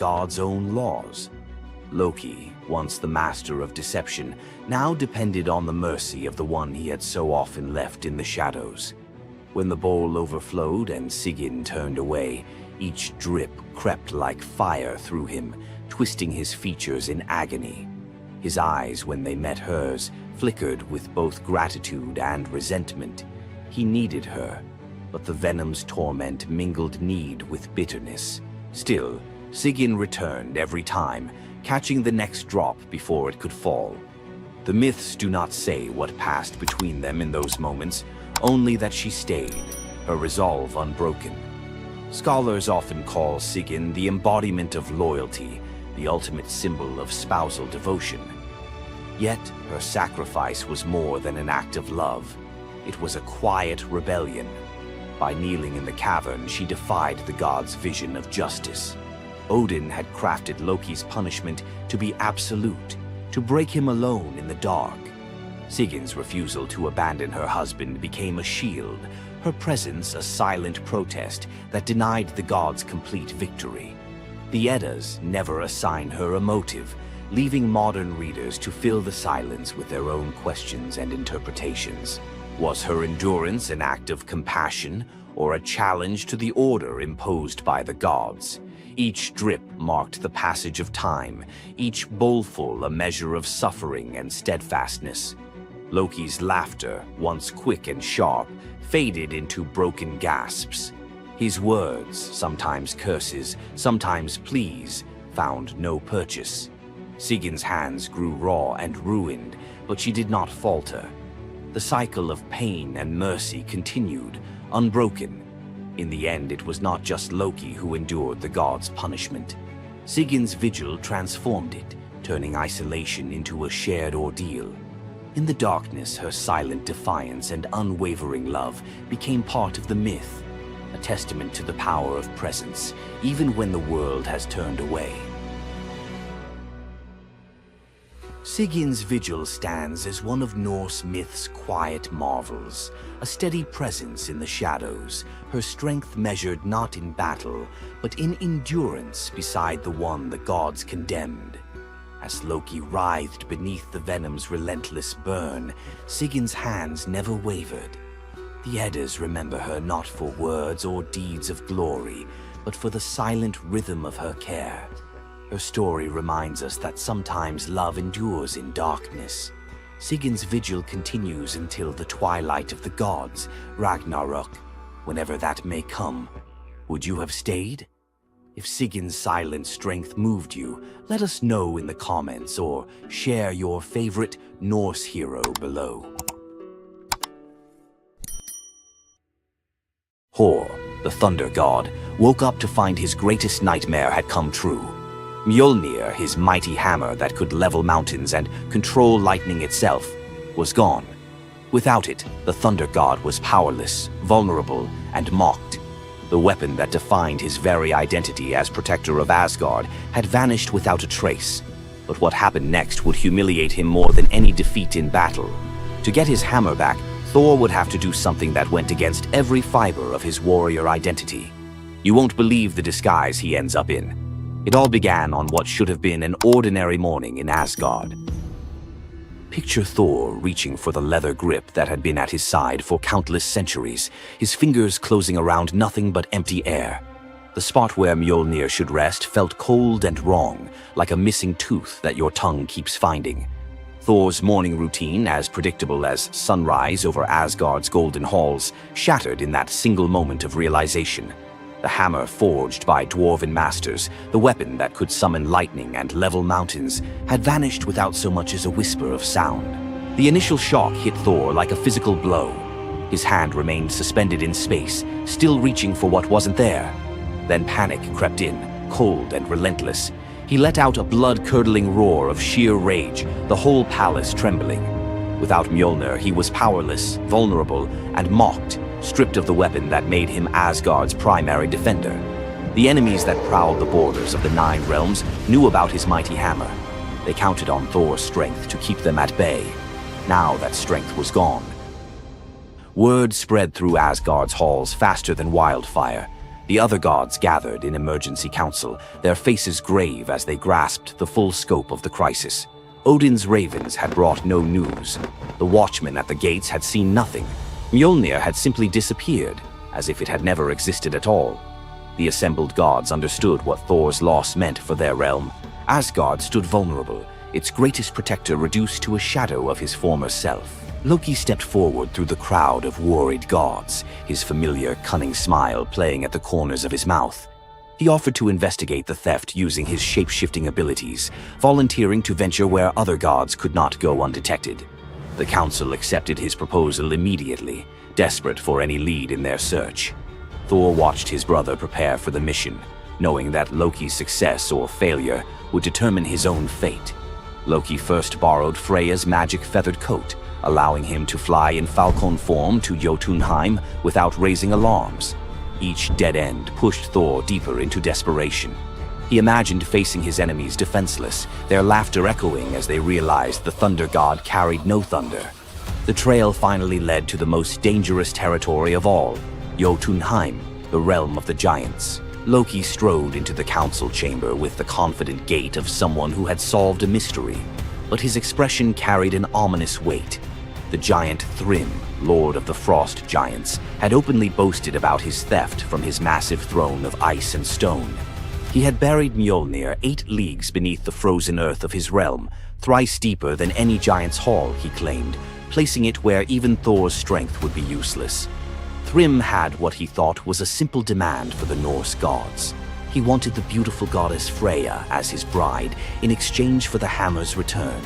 God's own laws. Loki, once the master of deception, now depended on the mercy of the one he had so often left in the shadows. When the bowl overflowed and Sigyn turned away, each drip crept like fire through him, twisting his features in agony. His eyes, when they met hers, flickered with both gratitude and resentment. He needed her, but the venom's torment mingled need with bitterness. Still, Sigyn returned every time, catching the next drop before it could fall. The myths do not say what passed between them in those moments, only that she stayed, her resolve unbroken. Scholars often call Sigyn the embodiment of loyalty, the ultimate symbol of spousal devotion. Yet, her sacrifice was more than an act of love. It was a quiet rebellion. By kneeling in the cavern, she defied the gods' vision of justice. Odin had crafted Loki's punishment to be absolute, to break him alone in the dark. Sigyn's refusal to abandon her husband became a shield, her presence a silent protest that denied the gods complete victory. The Eddas never assign her a motive, leaving modern readers to fill the silence with their own questions and interpretations. Was her endurance an act of compassion or a challenge to the order imposed by the gods? Each drip marked the passage of time, each bowlful a measure of suffering and steadfastness. Loki's laughter, once quick and sharp, faded into broken gasps. His words, sometimes curses, sometimes pleas, found no purchase. Sigyn's hands grew raw and ruined, but she did not falter. The cycle of pain and mercy continued, unbroken. In the end, it was not just Loki who endured the gods' punishment. Sigyn's vigil transformed it, turning isolation into a shared ordeal. In the darkness, her silent defiance and unwavering love became part of the myth, a testament to the power of presence, even when the world has turned away. Sigyn's vigil stands as one of Norse myth's quiet marvels, a steady presence in the shadows, her strength measured not in battle, but in endurance beside the one the gods condemned. As Loki writhed beneath the venom's relentless burn, Sigyn's hands never wavered. The Eddas remember her not for words or deeds of glory, but for the silent rhythm of her care. Her story reminds us that sometimes love endures in darkness. Sigyn's vigil continues until the twilight of the gods, Ragnarok, whenever that may come. Would you have stayed? If Sigyn's silent strength moved you, let us know in the comments or share your favorite Norse hero below. Hor, the thunder god, woke up to find his greatest nightmare had come true. Mjolnir, his mighty hammer that could level mountains and control lightning itself, was gone. Without it, the thunder god was powerless, vulnerable, and mocked. The weapon that defined his very identity as protector of Asgard had vanished without a trace. But what happened next would humiliate him more than any defeat in battle. To get his hammer back, Thor would have to do something that went against every fiber of his warrior identity. You won't believe the disguise he ends up in. It all began on what should have been an ordinary morning in Asgard. Picture Thor reaching for the leather grip that had been at his side for countless centuries, his fingers closing around nothing but empty air. The spot where Mjolnir should rest felt cold and wrong, like a missing tooth that your tongue keeps finding. Thor's morning routine, as predictable as sunrise over Asgard's golden halls, shattered in that single moment of realization. The hammer forged by dwarven masters, the weapon that could summon lightning and level mountains, had vanished without so much as a whisper of sound. The initial shock hit Thor like a physical blow. His hand remained suspended in space, still reaching for what wasn't there. Then panic crept in, cold and relentless. He let out a blood-curdling roar of sheer rage, the whole palace trembling. Without Mjolnir, he was powerless, vulnerable, and mocked, stripped of the weapon that made him Asgard's primary defender. The enemies that prowled the borders of the Nine Realms knew about his mighty hammer. They counted on Thor's strength to keep them at bay. Now that strength was gone. Word spread through Asgard's halls faster than wildfire. The other gods gathered in emergency council, their faces grave as they grasped the full scope of the crisis. Odin's ravens had brought no news. The watchmen at the gates had seen nothing. Mjolnir had simply disappeared, as if it had never existed at all. The assembled gods understood what Thor's loss meant for their realm. Asgard stood vulnerable, its greatest protector reduced to a shadow of his former self. Loki stepped forward through the crowd of worried gods, his familiar, cunning smile playing at the corners of his mouth. He offered to investigate the theft using his shape-shifting abilities, volunteering to venture where other gods could not go undetected. The council accepted his proposal immediately, desperate for any lead in their search. Thor watched his brother prepare for the mission, knowing that Loki's success or failure would determine his own fate. Loki first borrowed Freya's magic feathered coat, allowing him to fly in falcon form to Jotunheim without raising alarms. Each dead end pushed Thor deeper into desperation. He imagined facing his enemies defenseless, their laughter echoing as they realized the thunder god carried no thunder. The trail finally led to the most dangerous territory of all, Jotunheim, the realm of the giants. Loki strode into the council chamber with the confident gait of someone who had solved a mystery, but his expression carried an ominous weight. The giant Thrym, lord of the frost giants, had openly boasted about his theft from his massive throne of ice and stone. He had buried Mjolnir 8 leagues beneath the frozen earth of his realm, thrice deeper than any giant's hall, he claimed, placing it where even Thor's strength would be useless. Thrym had what he thought was a simple demand for the Norse gods. He wanted the beautiful goddess Freya as his bride in exchange for the hammer's return.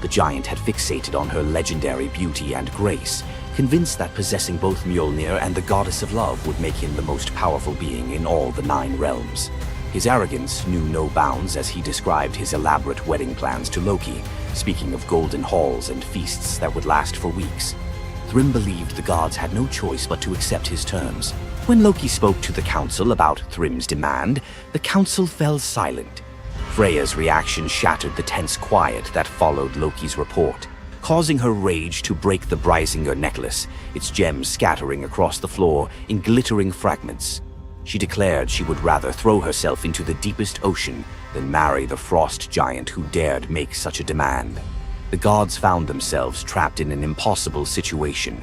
The giant had fixated on her legendary beauty and grace, convinced that possessing both Mjolnir and the goddess of love would make him the most powerful being in all the 9 realms. His arrogance knew no bounds as he described his elaborate wedding plans to Loki, speaking of golden halls and feasts that would last for weeks. Thrym believed the gods had no choice but to accept his terms. When Loki spoke to the council about Thrym's demand, the council fell silent. Freya's reaction shattered the tense quiet that followed Loki's report, causing her rage to break the Brysinger necklace, its gems scattering across the floor in glittering fragments. She declared she would rather throw herself into the deepest ocean than marry the frost giant who dared make such a demand. The gods found themselves trapped in an impossible situation.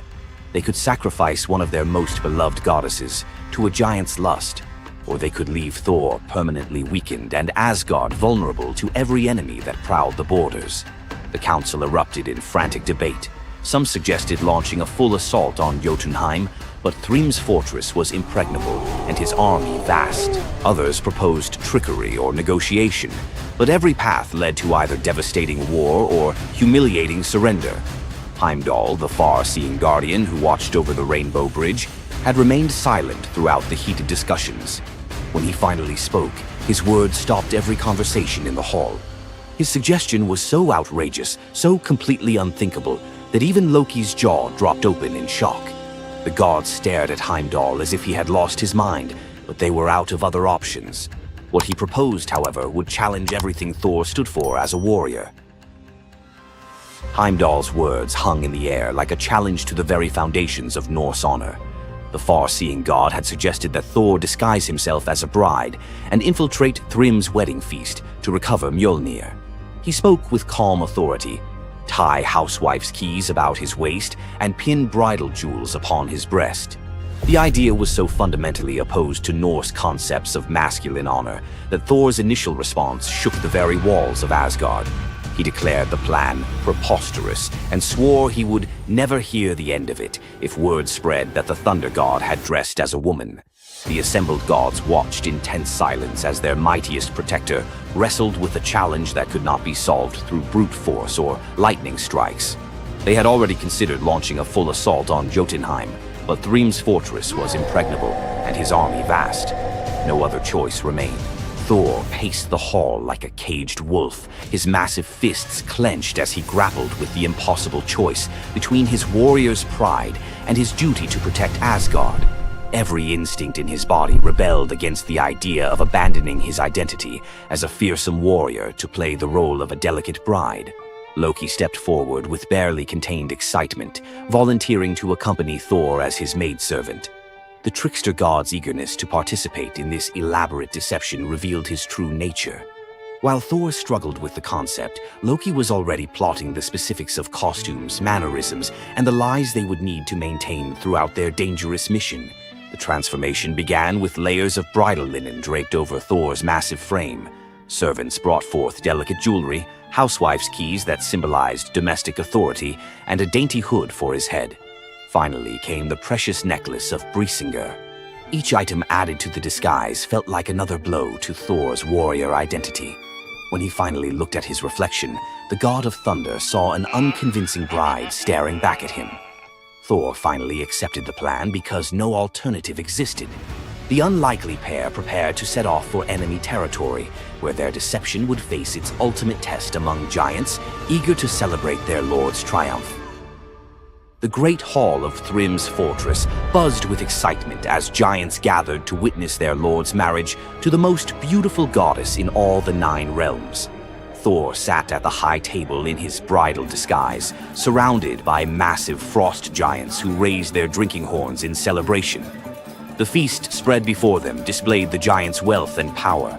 They could sacrifice one of their most beloved goddesses to a giant's lust, or they could leave Thor permanently weakened and Asgard vulnerable to every enemy that prowled the borders. The council erupted in frantic debate. Some suggested launching a full assault on Jotunheim, but Thrym's fortress was impregnable and his army vast. Others proposed trickery or negotiation, but every path led to either devastating war or humiliating surrender. Heimdall, the far-seeing guardian who watched over the Rainbow Bridge, had remained silent throughout the heated discussions. When he finally spoke, his words stopped every conversation in the hall. His suggestion was so outrageous, so completely unthinkable, that even Loki's jaw dropped open in shock. The gods stared at Heimdall as if he had lost his mind, but they were out of other options. What he proposed, however, would challenge everything Thor stood for as a warrior. Heimdall's words hung in the air like a challenge to the very foundations of Norse honor. The far-seeing god had suggested that Thor disguise himself as a bride and infiltrate Thrym's wedding feast to recover Mjolnir. He spoke with calm authority, tie housewife's keys about his waist, and pin bridal jewels upon his breast. The idea was so fundamentally opposed to Norse concepts of masculine honor that Thor's initial response shook the very walls of Asgard. He declared the plan preposterous and swore he would never hear the end of it if word spread that the Thunder God had dressed as a woman. The assembled gods watched in tense silence as their mightiest protector wrestled with a challenge that could not be solved through brute force or lightning strikes. They had already considered launching a full assault on Jotunheim, but Thrym's fortress was impregnable and his army vast. No other choice remained. Thor paced the hall like a caged wolf, his massive fists clenched as he grappled with the impossible choice between his warrior's pride and his duty to protect Asgard. Every instinct in his body rebelled against the idea of abandoning his identity as a fearsome warrior to play the role of a delicate bride. Loki stepped forward with barely contained excitement, volunteering to accompany Thor as his maidservant. The The trickster god's eagerness to participate in this elaborate deception revealed his true nature. While Thor struggled with the concept, Loki was already plotting the specifics of costumes, mannerisms, and the lies they would need to maintain throughout their dangerous mission. The transformation began with layers of bridal linen draped over Thor's massive frame. Servants brought forth delicate jewelry, housewives' keys that symbolized domestic authority, and a dainty hood for his head. Finally came the precious necklace of Brisingar. Each item added to the disguise felt like another blow to Thor's warrior identity. When he finally looked at his reflection, the god of thunder saw an unconvincing bride staring back at him. Thor finally accepted the plan because no alternative existed. The unlikely pair prepared to set off for enemy territory, where their deception would face its ultimate test among giants, eager to celebrate their lord's triumph. The great hall of Thrym's fortress buzzed with excitement as giants gathered to witness their lord's marriage to the most beautiful goddess in all the 9 realms. Thor sat at the high table in his bridal disguise, surrounded by massive frost giants who raised their drinking horns in celebration. The feast spread before them displayed the giants' wealth and power.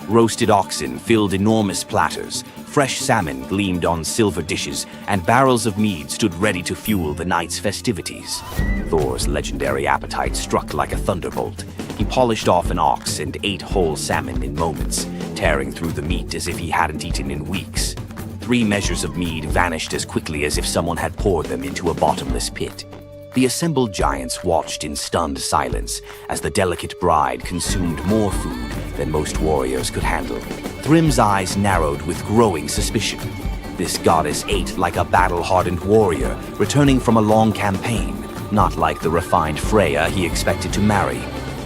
Roasted oxen filled enormous platters, fresh salmon gleamed on silver dishes, and barrels of mead stood ready to fuel the night's festivities. Thor's legendary appetite struck like a thunderbolt. He polished off an ox and ate whole salmon in moments, tearing through the meat as if he hadn't eaten in weeks. 3 measures of mead vanished as quickly as if someone had poured them into a bottomless pit. The assembled giants watched in stunned silence as the delicate bride consumed more food than most warriors could handle. Thrym's eyes narrowed with growing suspicion. This goddess ate like a battle-hardened warrior, returning from a long campaign, not like the refined Freya he expected to marry.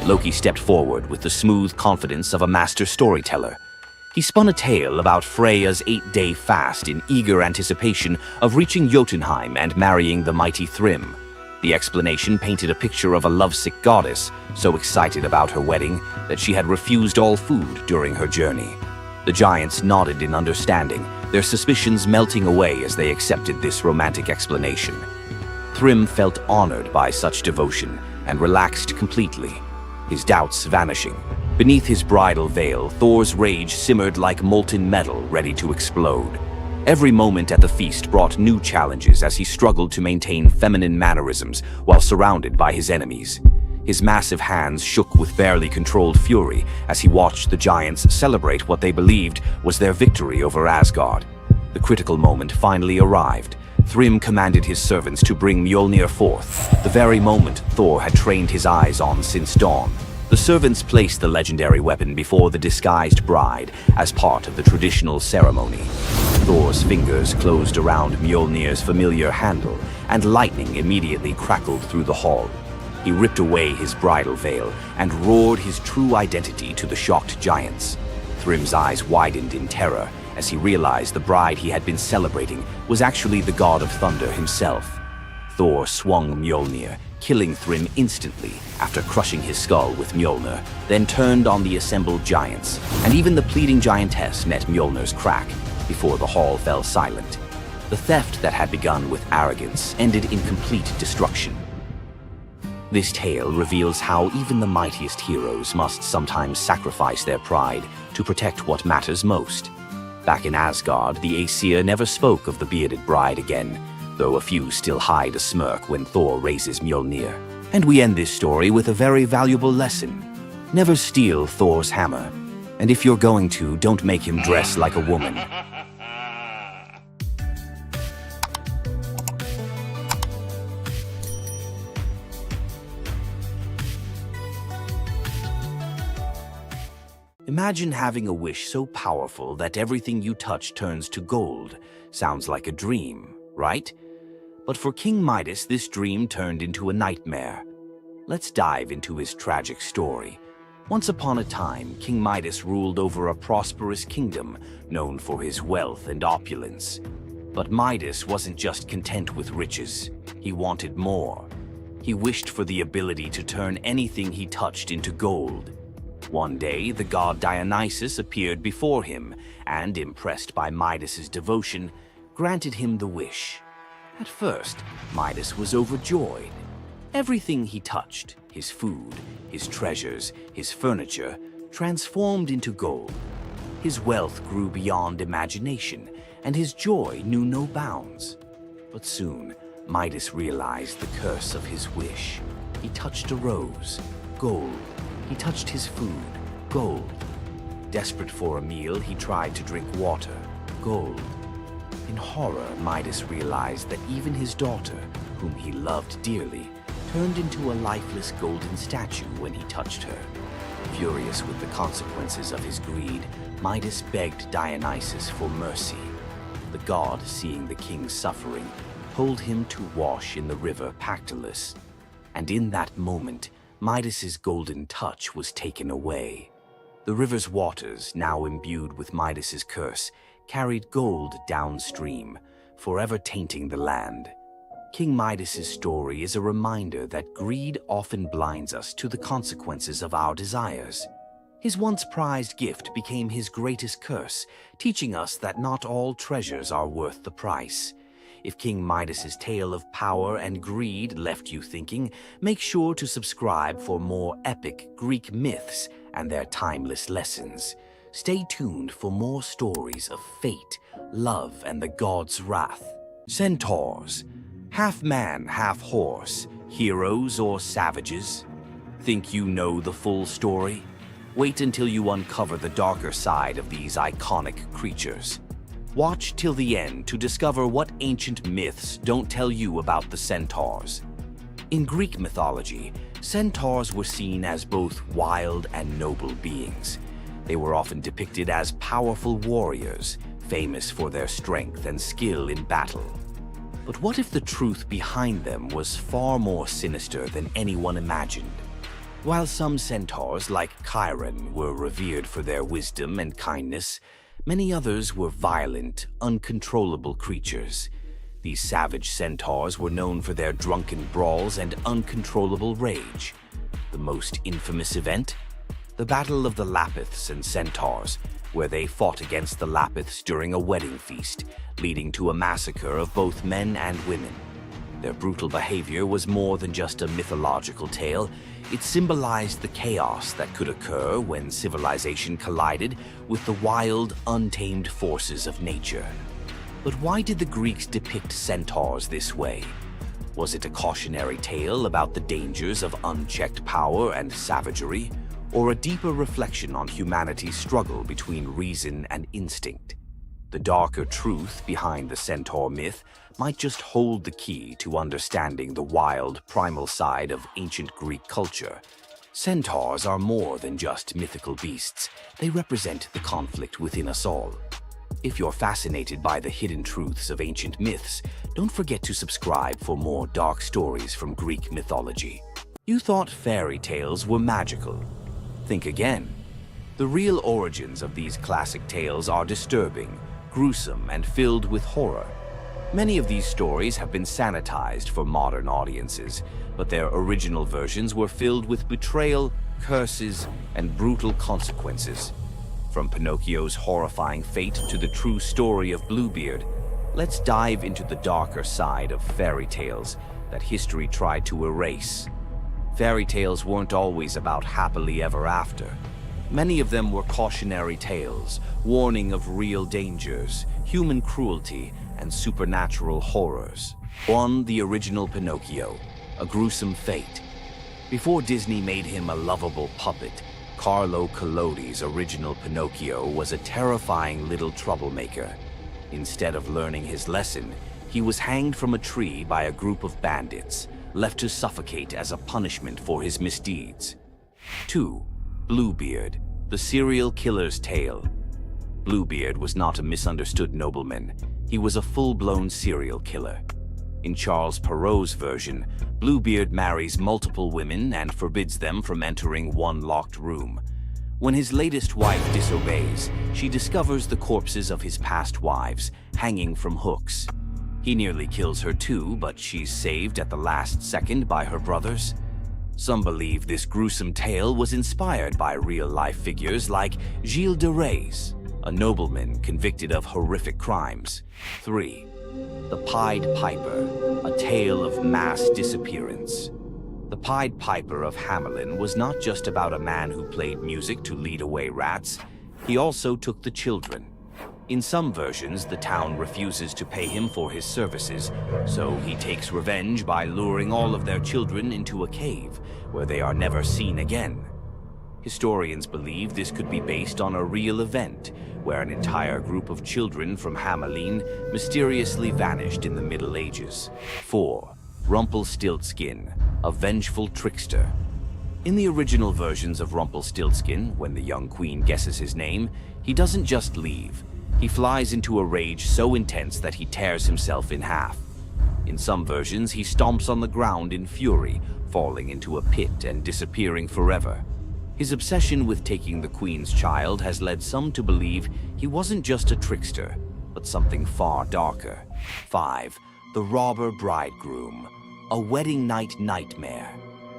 Loki stepped forward with the smooth confidence of a master storyteller. He spun a tale about Freya's 8-day fast in eager anticipation of reaching Jotunheim and marrying the mighty Thrym. The explanation painted a picture of a lovesick goddess, so excited about her wedding that she had refused all food during her journey. The giants nodded in understanding, their suspicions melting away as they accepted this romantic explanation. Thrym felt honored by such devotion and relaxed completely, his doubts vanishing. Beneath his bridal veil, Thor's rage simmered like molten metal ready to explode. Every moment at the feast brought new challenges as he struggled to maintain feminine mannerisms while surrounded by his enemies. His massive hands shook with barely controlled fury as he watched the giants celebrate what they believed was their victory over Asgard. The critical moment finally arrived. Thrym commanded his servants to bring Mjolnir forth, the very moment Thor had trained his eyes on since dawn. The servants placed the legendary weapon before the disguised bride as part of the traditional ceremony. Thor's fingers closed around Mjolnir's familiar handle, and lightning immediately crackled through the hall. He ripped away his bridal veil and roared his true identity to the shocked giants. Thrym's eyes widened in terror as he realized the bride he had been celebrating was actually the god of thunder himself. Thor swung Mjolnir, killing Thrym instantly after crushing his skull with Mjolnir, then turned on the assembled giants, and even the pleading giantess met Mjolnir's crack before the hall fell silent. The theft that had begun with arrogance ended in complete destruction. This tale reveals how even the mightiest heroes must sometimes sacrifice their pride to protect what matters most. Back in Asgard, the Aesir never spoke of the bearded bride again, though a few still hide a smirk when Thor raises Mjolnir. And we end this story with a very valuable lesson. Never steal Thor's hammer. And if you're going to, don't make him dress like a woman. Imagine having a wish so powerful that everything you touch turns to gold. Sounds like a dream, right? But for King Midas, this dream turned into a nightmare. Let's dive into his tragic story. Once upon a time, King Midas ruled over a prosperous kingdom known for his wealth and opulence. But Midas wasn't just content with riches. He wanted more. He wished for the ability to turn anything he touched into gold. One day, the god Dionysus appeared before him and, impressed by Midas's devotion, granted him the wish. At first, Midas was overjoyed. Everything he touched, his food, his treasures, his furniture, transformed into gold. His wealth grew beyond imagination, and his joy knew no bounds. But soon, Midas realized the curse of his wish. He touched a rose, gold. He touched his food, gold. Desperate for a meal, he tried to drink water, gold. In horror, Midas realized that even his daughter, whom he loved dearly, turned into a lifeless golden statue when he touched her. Furious with the consequences of his greed, Midas begged Dionysus for mercy. The god, seeing the king's suffering, told him to wash in the river Pactolus. And in that moment, Midas's golden touch was taken away. The river's waters, now imbued with Midas's curse, carried gold downstream, forever tainting the land. King Midas's story is a reminder that greed often blinds us to the consequences of our desires. His once prized gift became his greatest curse, teaching us that not all treasures are worth the price. If King Midas's tale of power and greed left you thinking, make sure to subscribe for more epic Greek myths and their timeless lessons. Stay tuned for more stories of fate, love, and the gods' wrath. Centaurs. Half man, half horse, heroes or savages? Think you know the full story? Wait until you uncover the darker side of these iconic creatures. Watch till the end to discover what ancient myths don't tell you about the Centaurs. In Greek mythology, Centaurs were seen as both wild and noble beings. They were often depicted as powerful warriors, famous for their strength and skill in battle. But what if the truth behind them was far more sinister than anyone imagined? While some centaurs, like Chiron, were revered for their wisdom and kindness, many others were violent, uncontrollable creatures. These savage centaurs were known for their drunken brawls and uncontrollable rage. The most infamous event? The Battle of the Lapiths and Centaurs, where they fought against the Lapiths during a wedding feast, leading to a massacre of both men and women. Their brutal behavior was more than just a mythological tale. It symbolized the chaos that could occur when civilization collided with the wild, untamed forces of nature. But why did the Greeks depict centaurs this way? Was it a cautionary tale about the dangers of unchecked power and savagery, or a deeper reflection on humanity's struggle between reason and instinct? The darker truth behind the centaur myth might just hold the key to understanding the wild, primal side of ancient Greek culture. Centaurs are more than just mythical beasts. They represent the conflict within us all. If you're fascinated by the hidden truths of ancient myths, don't forget to subscribe for more dark stories from Greek mythology. You thought fairy tales were magical. Think again. The real origins of these classic tales are disturbing, gruesome, and filled with horror. Many of these stories have been sanitized for modern audiences, but their original versions were filled with betrayal, curses, and brutal consequences. From Pinocchio's horrifying fate to the true story of Bluebeard, let's dive into the darker side of fairy tales that history tried to erase. Fairy tales weren't always about happily ever after. Many of them were cautionary tales, warning of real dangers, human cruelty, and supernatural horrors. 1. The original Pinocchio, a gruesome fate. Before Disney made him a lovable puppet, Carlo Collodi's original Pinocchio was a terrifying little troublemaker. Instead of learning his lesson, he was hanged from a tree by a group of bandits, left to suffocate as a punishment for his misdeeds. 2. Bluebeard, the serial killer's tale. Bluebeard was not a misunderstood nobleman. He was a full-blown serial killer. In Charles Perrault's version, Bluebeard marries multiple women and forbids them from entering one locked room. When his latest wife disobeys, she discovers the corpses of his past wives, hanging from hooks. He nearly kills her too, but she's saved at the last second by her brothers. Some believe this gruesome tale was inspired by real-life figures like Gilles de Rais, a nobleman convicted of horrific crimes. 3. The Pied Piper, a tale of mass disappearance. The Pied Piper of Hamelin was not just about a man who played music to lead away rats. He also took the children. In some versions, the town refuses to pay him for his services, so he takes revenge by luring all of their children into a cave, where they are never seen again. Historians believe this could be based on a real event, where an entire group of children from Hamelin mysteriously vanished in the Middle Ages. 4. Rumpelstiltskin, a vengeful trickster. In the original versions of Rumpelstiltskin, when the young queen guesses his name, he doesn't just leave. He flies into a rage so intense that he tears himself in half. In some versions, he stomps on the ground in fury, falling into a pit and disappearing forever. His obsession with taking the queen's child has led some to believe he wasn't just a trickster, but something far darker. 5. The Robber Bridegroom, a wedding night nightmare.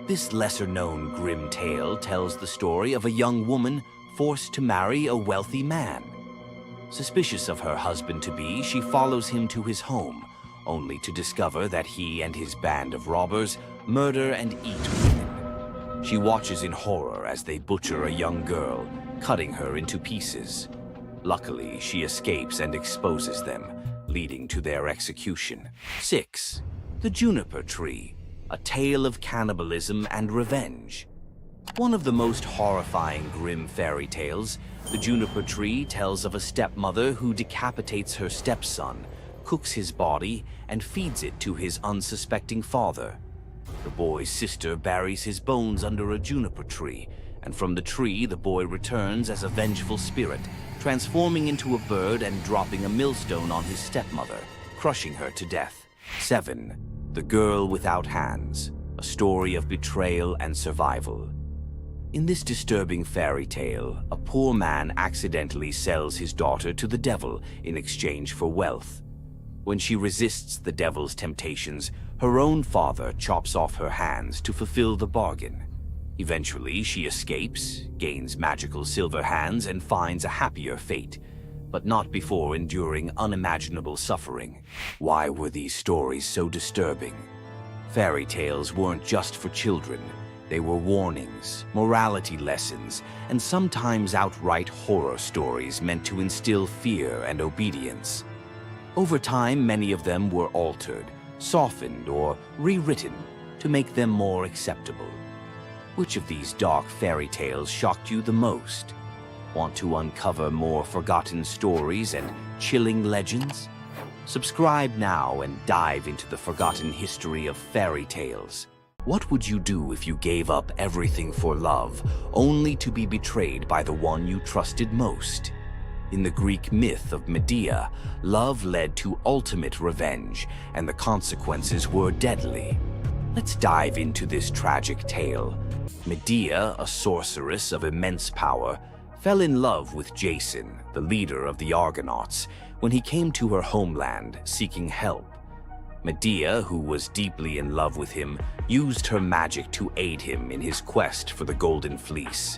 This lesser-known grim tale tells the story of a young woman forced to marry a wealthy man. Suspicious of her husband-to-be, she follows him to his home, only to discover that he and his band of robbers murder and eat women. She watches in horror as they butcher a young girl, cutting her into pieces. Luckily, she escapes and exposes them, leading to their execution. 6. The Juniper Tree, a tale of cannibalism and revenge. One of the most horrifying grim fairy tales, The Juniper Tree tells of a stepmother who decapitates her stepson, cooks his body, and feeds it to his unsuspecting father. The boy's sister buries his bones under a juniper tree, and from the tree the boy returns as a vengeful spirit, transforming into a bird and dropping a millstone on his stepmother, crushing her to death. 7. The Girl Without Hands, a story of betrayal and survival. In this disturbing fairy tale, a poor man accidentally sells his daughter to the devil in exchange for wealth. When she resists the devil's temptations, her own father chops off her hands to fulfill the bargain. Eventually, she escapes, gains magical silver hands, and finds a happier fate, but not before enduring unimaginable suffering. Why were these stories so disturbing? Fairy tales weren't just for children. They were warnings, morality lessons, and sometimes outright horror stories meant to instill fear and obedience. Over time, many of them were altered, softened, or rewritten to make them more acceptable. Which of these dark fairy tales shocked you the most? Want to uncover more forgotten stories and chilling legends? Subscribe now and dive into the forgotten history of fairy tales. What would you do if you gave up everything for love, only to be betrayed by the one you trusted most? In the Greek myth of Medea, love led to ultimate revenge, and the consequences were deadly. Let's dive into this tragic tale. Medea, a sorceress of immense power, fell in love with Jason, the leader of the Argonauts, when he came to her homeland seeking help. Medea, who was deeply in love with him, used her magic to aid him in his quest for the Golden Fleece.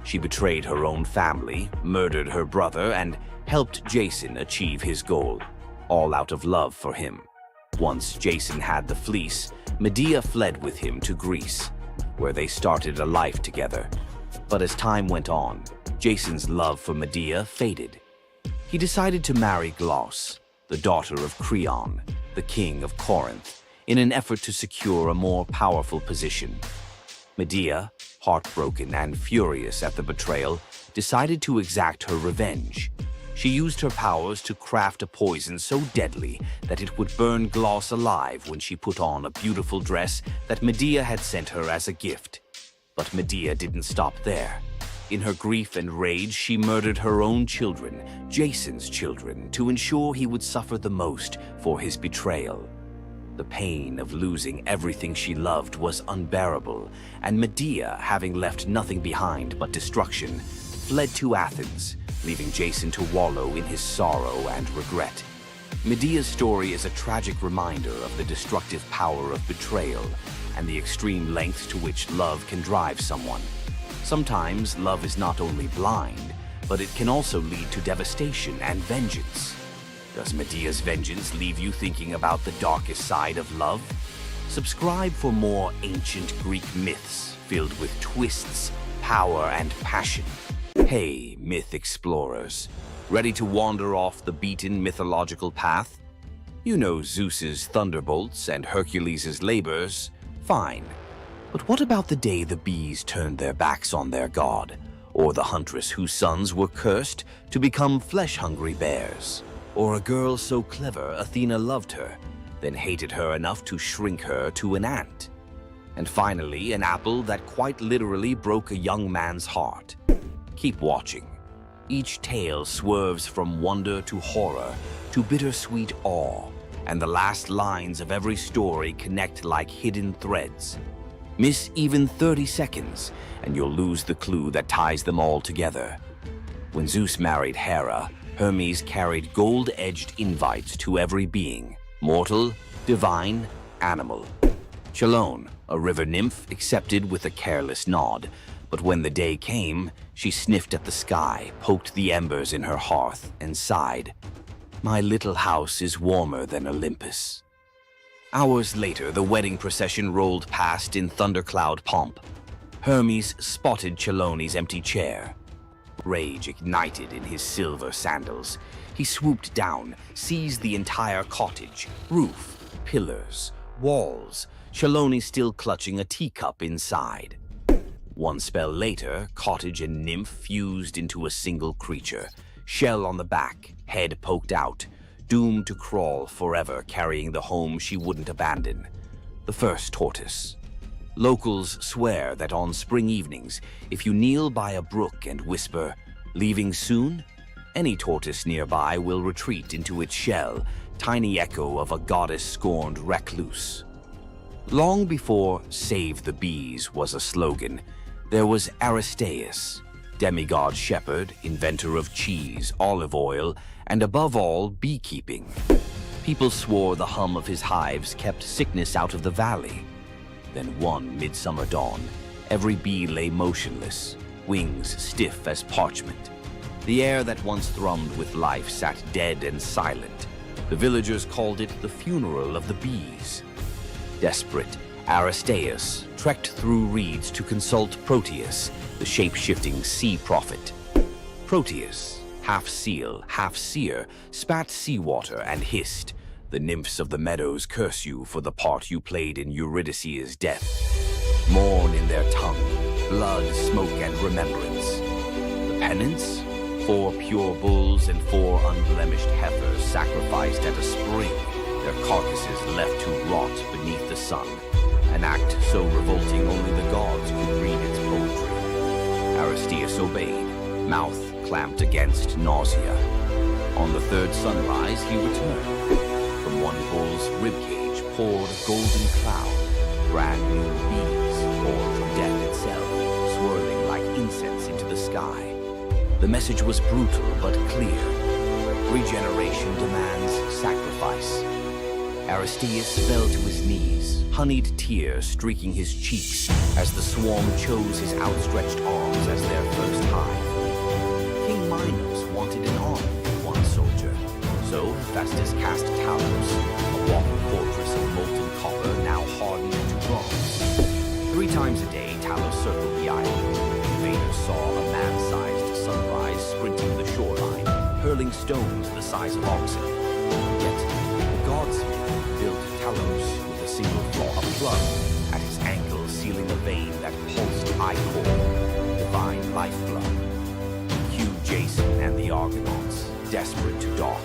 She betrayed her own family, murdered her brother, and helped Jason achieve his goal, all out of love for him. Once Jason had the fleece, Medea fled with him to Greece, where they started a life together. But as time went on, Jason's love for Medea faded. He decided to marry Glauce, the daughter of Creon, the king of Corinth, in an effort to secure a more powerful position. Medea, heartbroken and furious at the betrayal, decided to exact her revenge. She used her powers to craft a poison so deadly that it would burn Glauce alive when she put on a beautiful dress that Medea had sent her as a gift. But Medea didn't stop there. In her grief and rage, she murdered her own children, Jason's children, to ensure he would suffer the most for his betrayal. The pain of losing everything she loved was unbearable, and Medea, having left nothing behind but destruction, fled to Athens, leaving Jason to wallow in his sorrow and regret. Medea's story is a tragic reminder of the destructive power of betrayal and the extreme lengths to which love can drive someone. Sometimes love is not only blind, but it can also lead to devastation and vengeance. Does Medea's vengeance leave you thinking about the darkest side of love? Subscribe for more ancient Greek myths filled with twists, power, and passion. Hey, myth explorers, ready to wander off the beaten mythological path? You know Zeus's thunderbolts and Hercules' labors. Fine. But what about the day the bees turned their backs on their god? Or the huntress whose sons were cursed to become flesh-hungry bears? Or a girl so clever Athena loved her, then hated her enough to shrink her to an ant? And finally, an apple that quite literally broke a young man's heart. Keep watching. Each tale swerves from wonder to horror to bittersweet awe, and the last lines of every story connect like hidden threads. Miss even 30 seconds, and you'll lose the clue that ties them all together. When Zeus married Hera, Hermes carried gold-edged invites to every being, mortal, divine, animal. Chelone, a river nymph, accepted with a careless nod, but when the day came, she sniffed at the sky, poked the embers in her hearth, and sighed, "My little house is warmer than Olympus." Hours later, the wedding procession rolled past in thundercloud pomp. Hermes spotted Chelone's empty chair. Rage ignited in his silver sandals. He swooped down, seized the entire cottage, roof, pillars, walls, Chelone still clutching a teacup inside. One spell later, cottage and nymph fused into a single creature, shell on the back, head poked out, doomed to crawl forever carrying the home she wouldn't abandon. The first tortoise. Locals swear that on spring evenings, if you kneel by a brook and whisper, "Leaving soon?" any tortoise nearby will retreat into its shell, tiny echo of a goddess-scorned recluse. Long before "Save the Bees" was a slogan, there was Aristaeus, demigod shepherd, inventor of cheese, olive oil, and above all, beekeeping. People swore the hum of his hives kept sickness out of the valley. Then one midsummer dawn, every bee lay motionless, wings stiff as parchment. The air that once thrummed with life sat dead and silent. The villagers called it the funeral of the bees. Desperate, Aristaeus trekked through reeds to consult Proteus, the shape-shifting sea prophet. Proteus, half seal, half seer, spat seawater and hissed, "The nymphs of the meadows curse you for the part you played in Eurydice's death. Mourn in their tongue, blood, smoke, and remembrance. The penance? 4 pure bulls and 4 unblemished heifers sacrificed at a spring, their carcasses left to rot beneath the sun. An act so revolting only the gods could read its poetry." Aristaeus obeyed, mouth clamped against nausea. On the third sunrise, he returned. From one bull's ribcage poured a golden cloud, brand new bees born from death itself, swirling like incense into the sky. The message was brutal but clear. Regeneration demands sacrifice. Aristaeus fell to his knees, honeyed tears streaking his cheeks as the swarm chose his outstretched arms as their first hive. King Midas wanted an army, one soldier. So Festus cast Talos, a walking fortress of molten copper now hardened into bronze. 3 times a day, Talos circled the island. Invaders saw a man-sized sunrise sprinting the shoreline, hurling stones the size of oxen. Yet, the gods built Talos with a single flaw, a plug at his ankle, sealing a vein that pulsed ichor, divine lifeblood. Cue Jason and the Argonauts, desperate to dock.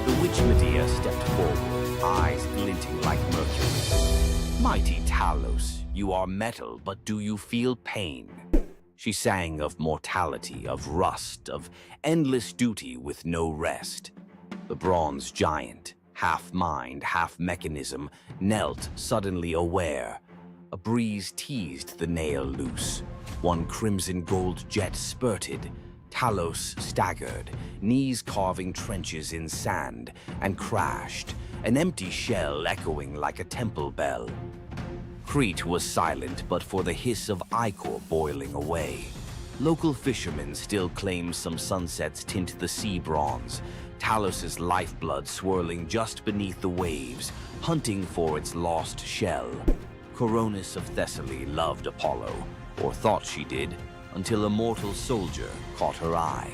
The witch Medea stepped forward, eyes glinting like mercury. "Mighty Talos, you are metal, but do you feel pain?" She sang of mortality, of rust, of endless duty with no rest. The bronze giant, half mind, half mechanism, knelt suddenly aware. A breeze teased the nail loose. One crimson gold jet spurted. Talos staggered, knees carving trenches in sand, and crashed, an empty shell echoing like a temple bell. Crete was silent but for the hiss of ichor boiling away. Local fishermen still claim some sunsets tint the sea bronze, Talos's lifeblood swirling just beneath the waves, hunting for its lost shell. Coronis of Thessaly loved Apollo, or thought she did, until a mortal soldier caught her eye.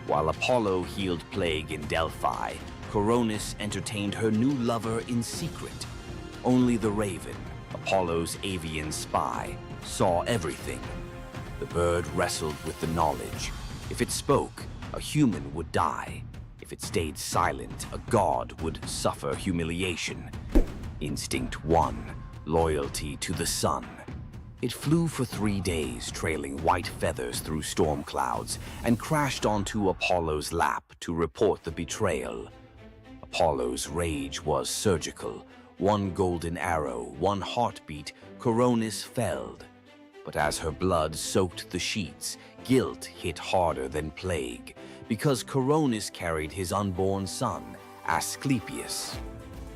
While Apollo healed plague in Delphi, Coronis entertained her new lover in secret. Only the raven, Apollo's avian spy, saw everything. The bird wrestled with the knowledge. If it spoke, a human would die. If it stayed silent, a god would suffer humiliation. Instinct 1, loyalty to the sun. It flew for 3 days, trailing white feathers through storm clouds, and crashed onto Apollo's lap to report the betrayal. Apollo's rage was surgical. One golden arrow, one heartbeat, Coronis felled. But as her blood soaked the sheets, guilt hit harder than plague, because Coronis carried his unborn son, Asclepius.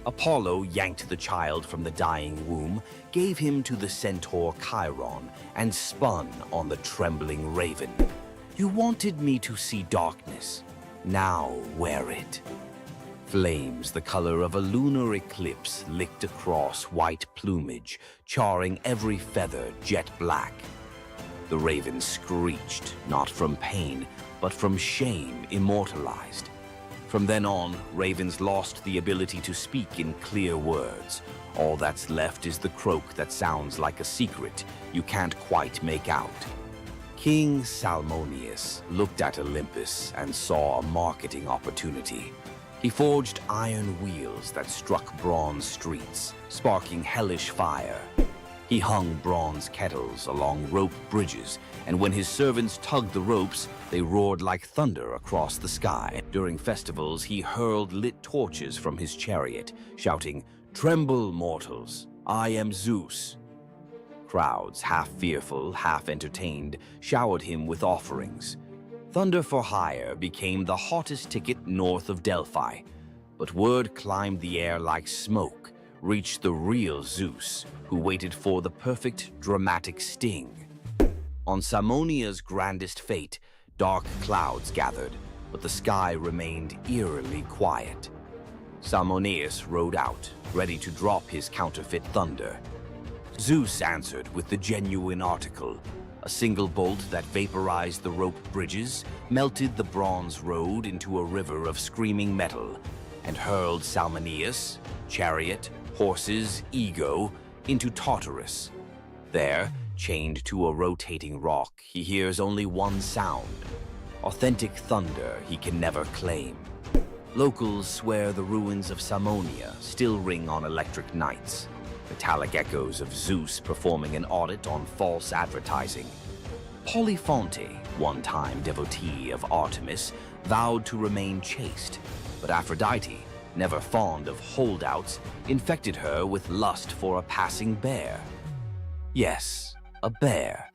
Apollo yanked the child from the dying womb, gave him to the centaur Chiron, and spun on the trembling raven. You wanted me to see darkness. Now wear it. Flames the color of a lunar eclipse licked across white plumage, charring every feather jet black. The raven screeched, not from pain, but from shame immortalized. From then on, ravens lost the ability to speak in clear words. All that's left is the croak that sounds like a secret you can't quite make out. King Salmoneus looked at Olympus and saw a marketing opportunity. He forged iron wheels that struck bronze streets, sparking hellish fire. He hung bronze kettles along rope bridges, and when his servants tugged the ropes, they roared like thunder across the sky. During festivals, he hurled lit torches from his chariot, shouting, "Tremble, mortals! I am Zeus!" Crowds, half fearful, half entertained, showered him with offerings. Thunder for Hire became the hottest ticket north of Delphi, but word climbed the air like smoke, reached the real Zeus, who waited for the perfect dramatic sting. On Salmonia's grandest fate, dark clouds gathered, but the sky remained eerily quiet. Salmoneus rode out, ready to drop his counterfeit thunder. Zeus answered with the genuine article, a single bolt that vaporized the rope bridges, melted the bronze road into a river of screaming metal, and hurled Salmoneus, chariot, horses, ego, into Tartarus. There, chained to a rotating rock, he hears only one sound. Authentic thunder he can never claim. Locals swear the ruins of Salmonia still ring on electric nights, metallic echoes of Zeus performing an audit on false advertising. Polyphonte, one-time devotee of Artemis, vowed to remain chaste, but Aphrodite, never fond of holdouts, infected her with lust for a passing bear. Yes, a bear.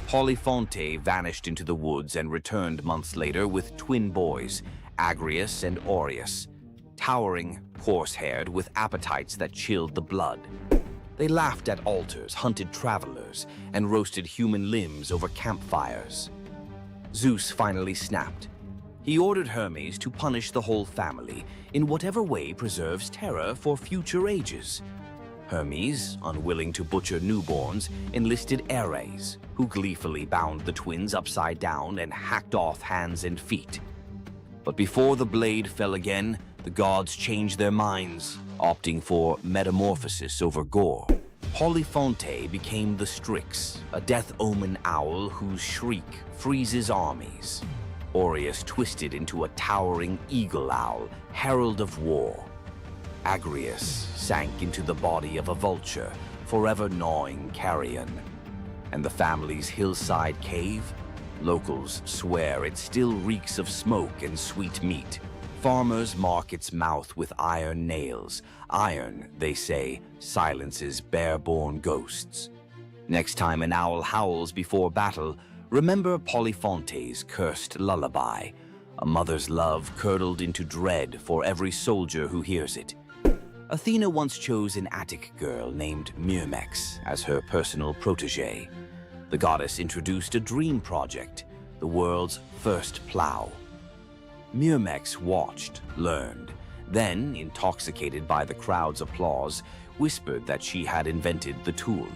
Polyphonte vanished into the woods and returned months later with twin boys, Agrius and Aureus, towering, coarse-haired, with appetites that chilled the blood. They laughed at altars, hunted travelers, and roasted human limbs over campfires. Zeus finally snapped. He ordered Hermes to punish the whole family in whatever way preserves terror for future ages. Hermes, unwilling to butcher newborns, enlisted Ares, who gleefully bound the twins upside down and hacked off hands and feet. But before the blade fell again, the gods changed their minds, opting for metamorphosis over gore. Polyphonte became the Strix, a death-omen owl whose shriek freezes armies. Aureus twisted into a towering eagle owl, herald of war. Agrius sank into the body of a vulture, forever gnawing carrion. And the family's hillside cave? Locals swear it still reeks of smoke and sweet meat. Farmers mark its mouth with iron nails. Iron, they say, silences bare-born ghosts. Next time an owl howls before battle, remember Polyphonte's cursed lullaby, a mother's love curdled into dread for every soldier who hears it. Athena once chose an Attic girl named Myrmex as her personal protégé. The goddess introduced a dream project, the world's first plow. Myrmex watched, learned, then, intoxicated by the crowd's applause, whispered that she had invented the tool.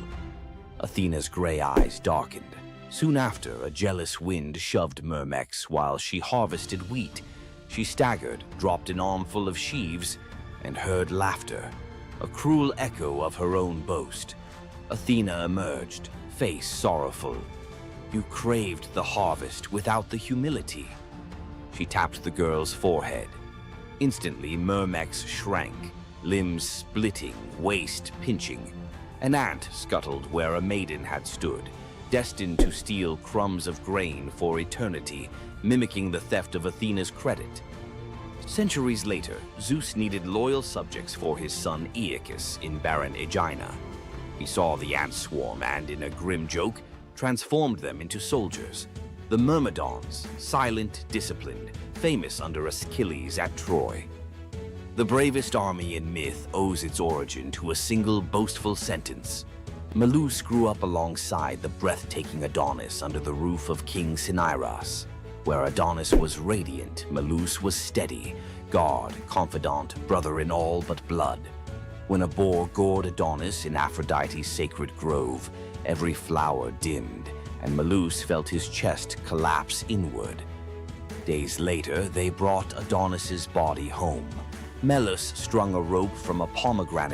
Athena's gray eyes darkened. Soon after, a jealous wind shoved Myrmex while she harvested wheat. She staggered, dropped an armful of sheaves, and heard laughter, a cruel echo of her own boast. Athena emerged, face sorrowful. "You craved the harvest without the humility." She tapped the girl's forehead. Instantly, Myrmex shrank, limbs splitting, waist pinching. An ant scuttled where a maiden had stood, destined to steal crumbs of grain for eternity, mimicking the theft of Athena's credit. Centuries later, Zeus needed loyal subjects for his son Aeacus in barren Aegina. He saw the ant swarm and, in a grim joke, transformed them into soldiers. The Myrmidons, silent, disciplined, famous under Achilles at Troy. The bravest army in myth owes its origin to a single boastful sentence. Medusa grew up alongside the breathtaking Adonis under the roof of King Cinyras. Where Adonis was radiant, Medusa was steady, god, confidant, brother in all but blood. When a boar gored Adonis in Aphrodite's sacred grove, every flower dimmed, and Medusa felt his chest collapse inward. Days later, they brought Adonis's body home. Melas strung a rope from a pomegranate